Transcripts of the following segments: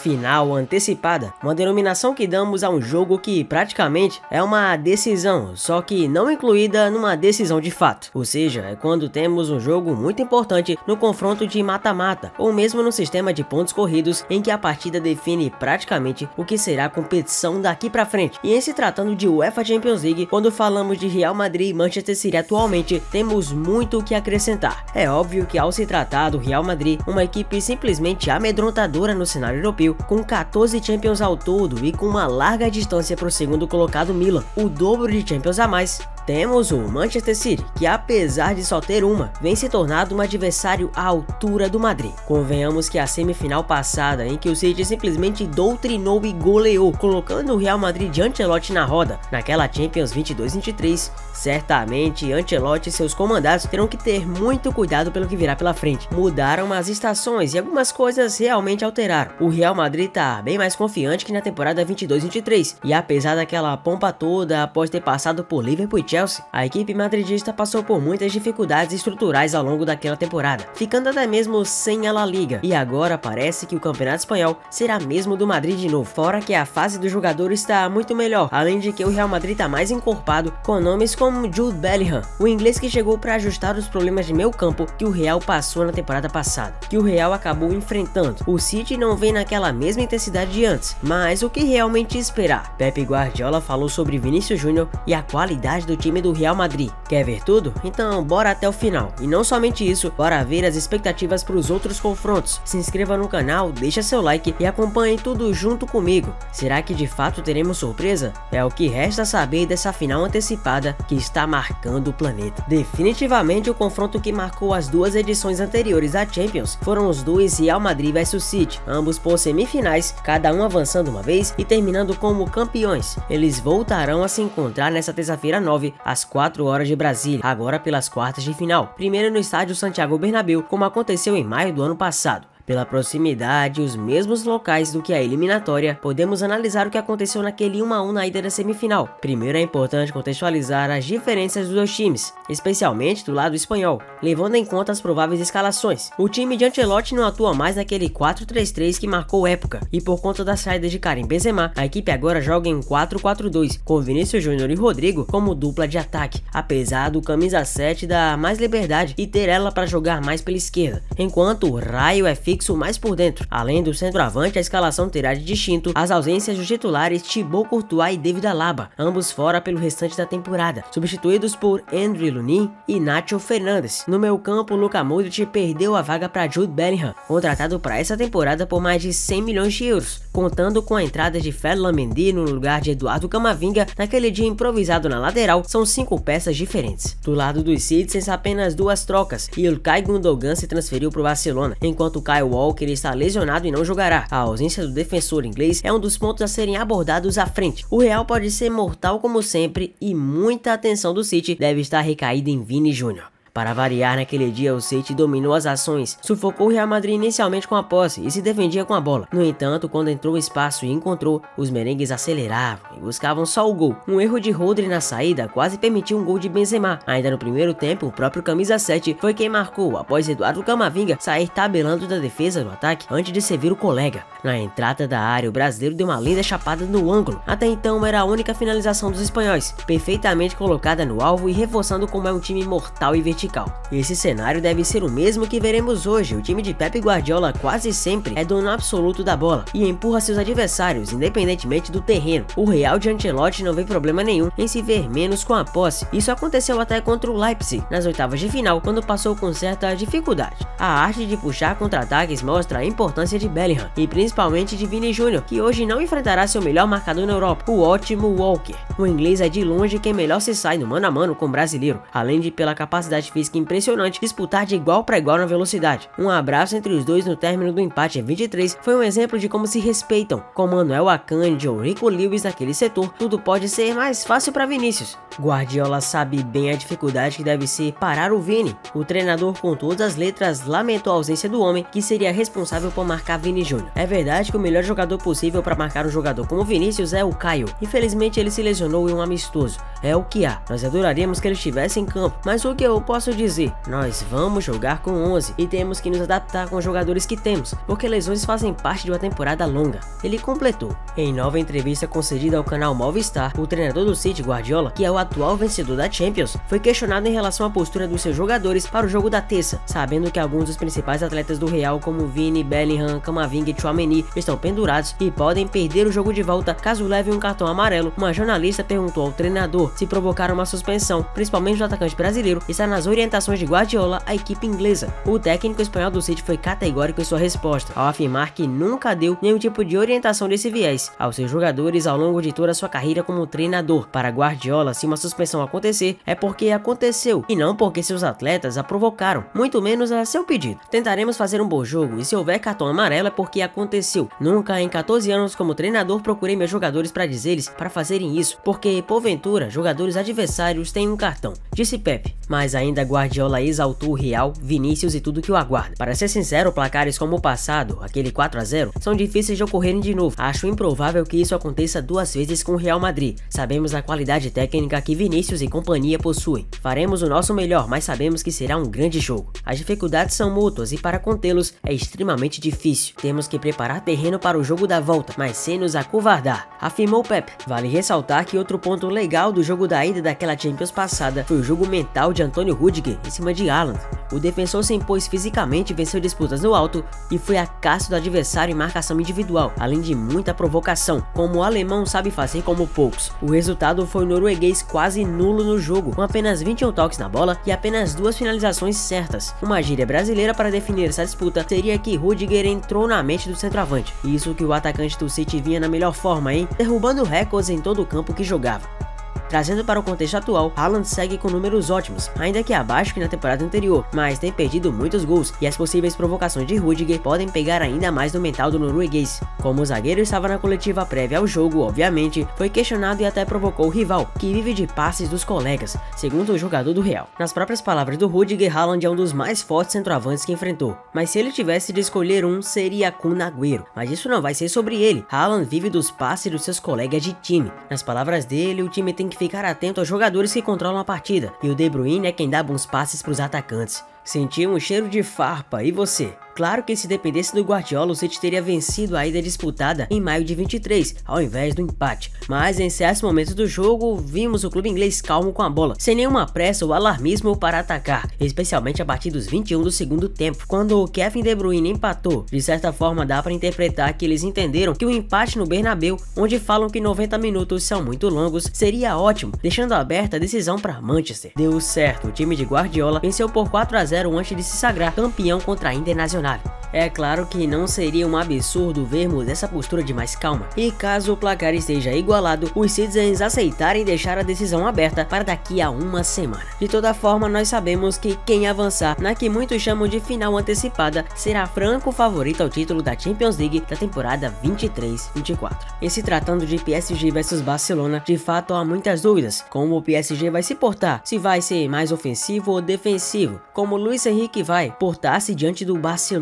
Final antecipada, uma denominação que damos a um jogo que praticamente é uma decisão, só que não incluída numa decisão de fato. Ou seja, é quando temos um jogo muito importante no confronto de mata-mata, ou mesmo no sistema de pontos corridos em que a partida define praticamente o que será a competição daqui pra frente. E em se tratando de UEFA Champions League, quando falamos de Real Madrid e Manchester City atualmente, temos muito o que acrescentar. É óbvio que ao se tratar do Real Madrid, uma equipe simplesmente amedrontadora no cenário europeu, com 14 Champions ao todo e com uma larga distância para o segundo colocado Milan, o dobro de Champions a mais, temos o Manchester City, que apesar de só ter uma, vem se tornando um adversário à altura do Madrid. Convenhamos que a semifinal passada, em que o City simplesmente doutrinou e goleou, colocando o Real Madrid de Ancelotti na roda, naquela Champions 22-23, certamente Ancelotti e seus comandados terão que ter muito cuidado pelo que virá pela frente. Mudaram as estações e algumas coisas realmente alteraram. O Real Madrid tá bem mais confiante que na temporada 22-23, e apesar daquela pompa toda após ter passado por Liverpool e Chelsea, a equipe madridista passou por muitas dificuldades estruturais ao longo daquela temporada, ficando até mesmo sem a La Liga, e agora parece que o Campeonato Espanhol será mesmo do Madrid de novo, fora que a fase do jogador está muito melhor, além de que o Real Madrid está mais encorpado, com nomes como Jude Bellingham, o inglês que chegou para ajustar os problemas de meio campo que o Real passou na temporada passada, que o Real acabou enfrentando. O City não vem naquela mesma intensidade de antes, mas o que realmente esperar? Pep Guardiola falou sobre Vinícius Júnior e a qualidade do time do Real Madrid. Quer ver tudo? Então bora até o final. E não somente isso, bora ver as expectativas para os outros confrontos. Se inscreva no canal, deixa seu like e acompanhe tudo junto comigo. Será que de fato teremos surpresa? É o que resta saber dessa final antecipada que está marcando o planeta. Definitivamente o confronto que marcou as duas edições anteriores da Champions foram os dois Real Madrid vs City, ambos por semifinais, cada um avançando uma vez e terminando como campeões. Eles voltarão a se encontrar nessa terça-feira 9, às 4 horas de Brasília, agora pelas quartas de final, primeiro no estádio Santiago Bernabéu, como aconteceu em maio do ano passado. Pela proximidade e os mesmos locais do que a eliminatória, podemos analisar o que aconteceu naquele 1 a 1 na ida da semifinal. Primeiro é importante contextualizar as diferenças dos dois times, especialmente do lado espanhol, levando em conta as prováveis escalações. O time de Ancelotti não atua mais naquele 4-3-3 que marcou época, e por conta da saída de Karim Benzema, a equipe agora joga em 4-4-2, com Vinícius Júnior e Rodrigo como dupla de ataque, apesar do camisa 7 dar mais liberdade e ter ela para jogar mais pela esquerda, enquanto o Raio é fixo mais por dentro. Além do centroavante, a escalação terá de distinto as ausências dos titulares Thibaut Courtois e David Alaba, ambos fora pelo restante da temporada, substituídos por André Lunin e Nacho Fernandes. No meio campo, Luka Modric perdeu a vaga para Jude Bellingham, contratado para essa temporada por mais de 100 milhões de euros, contando com a entrada de Ferland Mendy no lugar de Eduardo Camavinga. Naquele dia improvisado na lateral, são 5 peças diferentes. Do lado dos Citizens, apenas 2 trocas, e Ilkay Gundogan se transferiu para o Barcelona, enquanto Kyle Walker está lesionado e não jogará. A ausência do defensor inglês é um dos pontos a serem abordados à frente. O Real pode ser mortal como sempre, e muita atenção do City deve estar recaída em Vini Júnior. Para variar, naquele dia o City dominou as ações, sufocou o Real Madrid inicialmente com a posse e se defendia com a bola. No entanto, quando entrou o espaço e encontrou, os merengues aceleravam e buscavam só o gol. Um erro de Rodri na saída quase permitiu um gol de Benzema. Ainda no primeiro tempo, o próprio camisa 7 foi quem marcou, após Eduardo Camavinga sair tabelando da defesa do ataque antes de servir o colega. Na entrada da área, o brasileiro deu uma linda chapada no ângulo. Até então era a única finalização dos espanhóis, perfeitamente colocada no alvo e reforçando como é um time mortal e vertical. Esse cenário deve ser o mesmo que veremos hoje. O time de Pep Guardiola quase sempre é dono absoluto da bola e empurra seus adversários, independentemente do terreno. O Real de Ancelotti não vê problema nenhum em se ver menos com a posse. Isso aconteceu até contra o Leipzig nas oitavas de final, quando passou com certa dificuldade. A arte de puxar contra-ataques mostra a importância de Bellingham e principalmente de Vini Júnior, que hoje não enfrentará seu melhor marcador na Europa, o ótimo Walker. O inglês é de longe quem melhor se sai no mano a mano com o brasileiro, além de pela capacidade física impressionante disputar de igual para igual na velocidade. Um abraço entre os dois no término do empate em 23 foi um exemplo de como se respeitam. Com Manuel Akanji ou Rico Lewis naquele setor, tudo pode ser mais fácil para Vinícius. Guardiola sabe bem a dificuldade que deve ser parar o Vini. O treinador com todas as letras lamentou a ausência do homem que seria responsável por marcar Vini Júnior. É verdade que o melhor jogador possível para marcar um jogador como Vinícius é o Caio. Infelizmente ele se lesionou em um amistoso. É o que há. Nós adoraríamos que ele estivesse em campo, mas o que eu posso posso dizer? Nós vamos jogar com 11 e temos que nos adaptar com os jogadores que temos, porque lesões fazem parte de uma temporada longa. Ele completou. Em nova entrevista concedida ao canal Movistar, o treinador do City, Guardiola, que é o atual vencedor da Champions, foi questionado em relação à postura dos seus jogadores para o jogo da terça, sabendo que alguns dos principais atletas do Real, como Vini, Bellingham, Camavinga e Tchouaméni, estão pendurados e podem perder o jogo de volta caso levem um cartão amarelo. Uma jornalista perguntou ao treinador se provocaram uma suspensão, principalmente do atacante brasileiro, está nas orientações de Guardiola à equipe inglesa. O técnico espanhol do City foi categórico em sua resposta, ao afirmar que nunca deu nenhum tipo de orientação desse viés aos seus jogadores ao longo de toda a sua carreira como treinador. Para Guardiola, se uma suspensão acontecer, é porque aconteceu, e não porque seus atletas a provocaram, muito menos a seu pedido. Tentaremos fazer um bom jogo, e se houver cartão amarelo é porque aconteceu. Nunca em 14 anos como treinador procurei meus jogadores para dizer-lhes para fazerem isso, porque porventura jogadores adversários têm um cartão, disse Pepe. Mas ainda Guardiola exaltou o Real, Vinícius e tudo que o aguarda. Para ser sincero, placares como o passado, aquele 4-0, são difíceis de ocorrerem de novo. Acho improvável que isso aconteça 2 vezes com o Real Madrid. Sabemos a qualidade técnica que Vinícius e companhia possuem. Faremos o nosso melhor, mas sabemos que será um grande jogo. As dificuldades são mútuas e para contê-los é extremamente difícil. Temos que preparar terreno para o jogo da volta, mas sem nos acovardar, afirmou Pepe. Vale ressaltar que outro ponto legal do jogo da ida daquela Champions passada foi o jogo mental de Antônio Rüdiger em cima de Haaland. O defensor se impôs fisicamente, venceu disputas no alto e foi a caça do adversário em marcação individual, além de muita provocação, como o alemão sabe fazer como poucos. O resultado foi o norueguês quase nulo no jogo, com apenas 21 toques na bola e apenas 2 finalizações certas. Uma gíria brasileira para definir essa disputa seria que Rüdiger entrou na mente do centroavante. Isso que o atacante do City vinha na melhor forma, hein? Derrubando recordes em todo o campo que jogava. Trazendo para o contexto atual, Haaland segue com números ótimos, ainda que abaixo que na temporada anterior, mas tem perdido muitos gols e as possíveis provocações de Rüdiger podem pegar ainda mais no mental do norueguês. Como o zagueiro estava na coletiva prévia ao jogo, obviamente, foi questionado e até provocou o rival, que vive de passes dos colegas, segundo o jogador do Real. Nas próprias palavras do Rüdiger, Haaland é um dos mais fortes centroavantes que enfrentou, mas se ele tivesse de escolher um, seria Kun Agüero. Mas isso não vai ser sobre ele. Haaland vive dos passes dos seus colegas de time. Nas palavras dele, o time tem que ficar atento aos jogadores que controlam a partida, e o De Bruyne é quem dá bons passes para os atacantes. Senti um cheiro de farpa, e você? Claro que se dependesse do Guardiola, o City teria vencido a ida disputada em maio de 23, ao invés do empate. Mas em certos momentos do jogo, vimos o clube inglês calmo com a bola, sem nenhuma pressa ou alarmismo para atacar, especialmente a partir dos 21 do segundo tempo, quando o Kevin De Bruyne empatou. De certa forma, dá para interpretar que eles entenderam que o empate no Bernabéu, onde falam que 90 minutos são muito longos, seria ótimo, deixando aberta a decisão para Manchester. Deu certo, o time de Guardiola venceu por 4-0 antes de se sagrar campeão contra a Internacional. É claro que não seria um absurdo vermos essa postura de mais calma, e caso o placar esteja igualado, os Citizens aceitarem deixar a decisão aberta para daqui a uma semana. De toda forma, nós sabemos que quem avançar na que muitos chamam de final antecipada será franco favorito ao título da Champions League da temporada 23-24. E se tratando de PSG vs Barcelona, de fato há muitas dúvidas, como o PSG vai se portar, se vai ser mais ofensivo ou defensivo, como Luis Henrique vai portar-se diante do Barcelona,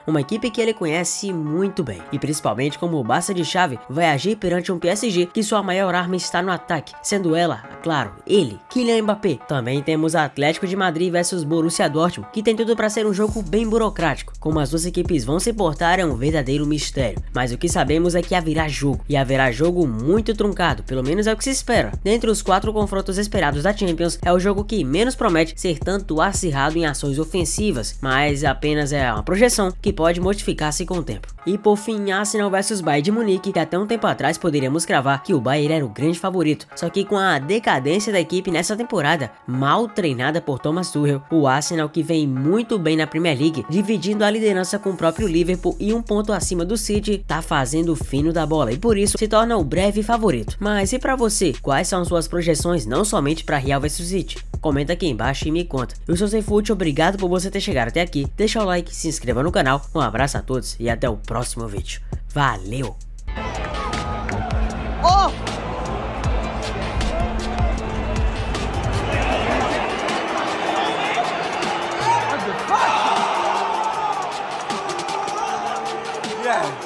uma equipe que ele conhece muito bem, e principalmente como o Barça de Xavi vai agir perante um PSG que sua maior arma está no ataque, sendo ela, claro, ele, Kylian Mbappé. Também temos Atlético de Madrid versus Borussia Dortmund, que tem tudo para ser um jogo bem burocrático. Como as duas equipes vão se portar é um verdadeiro mistério, mas o que sabemos é que haverá jogo, e haverá jogo muito truncado, pelo menos é o que se espera. Dentre os 4 confrontos esperados da Champions, é o jogo que menos promete ser tanto acirrado em ações ofensivas, mas apenas é uma projeção que pode modificar-se com o tempo. E por fim, Arsenal vs Bayern de Munique, que até um tempo atrás poderíamos cravar que o Bayern era o grande favorito, só que com a decadência da equipe nessa temporada, mal treinada por Thomas Tuchel, o Arsenal, que vem muito bem na Premier League, dividindo a liderança com o próprio Liverpool e um ponto acima do City, tá fazendo o fino da bola e por isso se torna o breve favorito. Mas e pra você, quais são suas projeções não somente para Real vs City? Comenta aqui embaixo e me conta. Eu sou Seifut, obrigado por você ter chegado até aqui, deixa o like, se inscreva no canal, um abraço a todos e até o próximo vídeo. Valeu! Oh! What the fuck? Yeah.